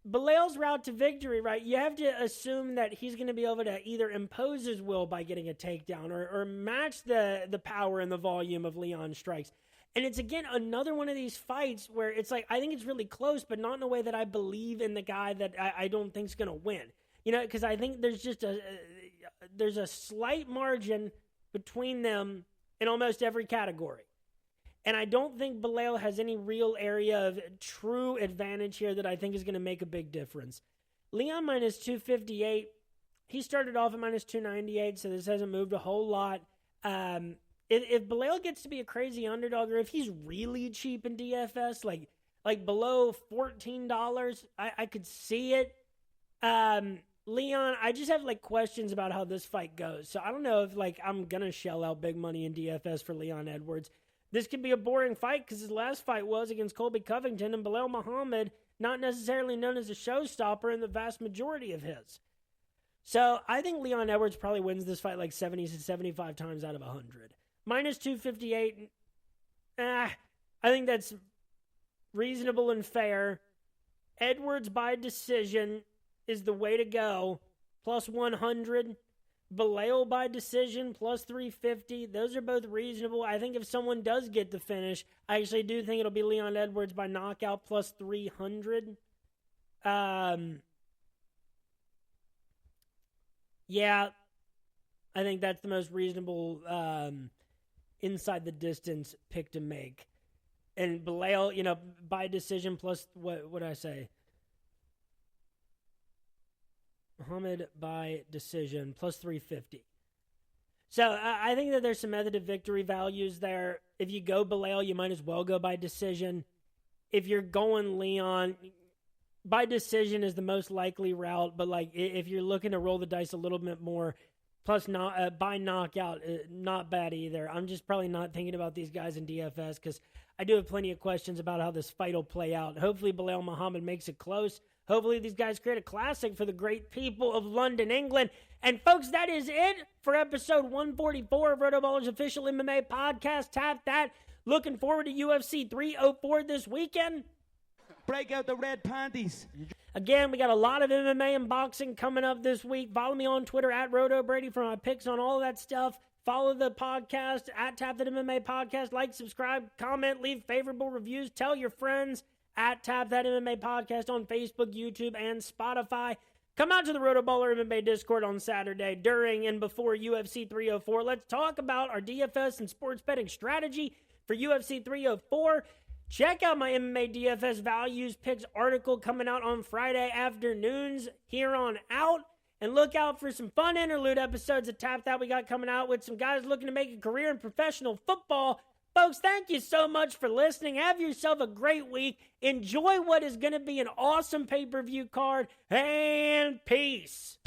Belal's route to victory, right? You have to assume that he's going to be able to either impose his will by getting a takedown or match the power and the volume of Leon's strikes. And it's, again, another one of these fights where it's like, I think it's really close, but not in a way that I believe in the guy that I don't think is going to win. You know, because I think there's just there's a slight margin between them in almost every category. And I don't think Belal has any real area of true advantage here that I think is going to make a big difference. Leon minus 258. He started off at minus 298, so this hasn't moved a whole lot. If Belal gets to be a crazy underdog, or if he's really cheap in DFS, like below $14, I could see it. Leon, I just have like questions about how this fight goes. So I don't know if like I'm going to shell out big money in DFS for Leon Edwards. This could be a boring fight because his last fight was against Colby Covington, and Belal Muhammad, not necessarily known as a showstopper in the vast majority of his. So I think Leon Edwards probably wins this fight like 70 to 75 times out of 100. Minus 258, I think that's reasonable and fair. Edwards by decision is the way to go. Plus 100. Belal by decision, plus 350. Those are both reasonable. I think if someone does get the finish, I actually do think it'll be Leon Edwards by knockout, plus 300. Yeah, I think that's the most reasonable inside the distance pick to make. And Belal, you know, by decision, plus, what did I say? Muhammad by decision, plus 350. So I think that there's some method of victory values there. If you go Bilal, you might as well go by decision. If you're going Leon, by decision is the most likely route. But like if you're looking to roll the dice a little bit more, plus not by knockout, not bad either. I'm just probably not thinking about these guys in DFS because I do have plenty of questions about how this fight will play out. Hopefully Bilal Muhammad makes it close. Hopefully these guys create a classic for the great people of London, England. And folks, that is it for episode 144 of RotoBallers Official MMA Podcast. Tap that. Looking forward to UFC 304 this weekend. Break out the red panties. Again, we got a lot of MMA and boxing coming up this week. Follow me on Twitter at RotoBrady for my picks on all that stuff. Follow the podcast at Tap That MMA Podcast. Like, subscribe, comment, leave favorable reviews. Tell your friends at Tap That MMA Podcast on Facebook, YouTube, and Spotify. Come out to the RotoBaller MMA Discord on Saturday during and before UFC 304. Let's talk about our DFS and sports betting strategy for UFC 304. Check out my MMA DFS Values Picks article coming out on Friday afternoons here on out. And look out for some fun interlude episodes of Tap That we got coming out with some guys looking to make a career in professional football. Folks, thank you so much for listening. Have yourself a great week. Enjoy what is going to be an awesome pay-per-view card. And peace.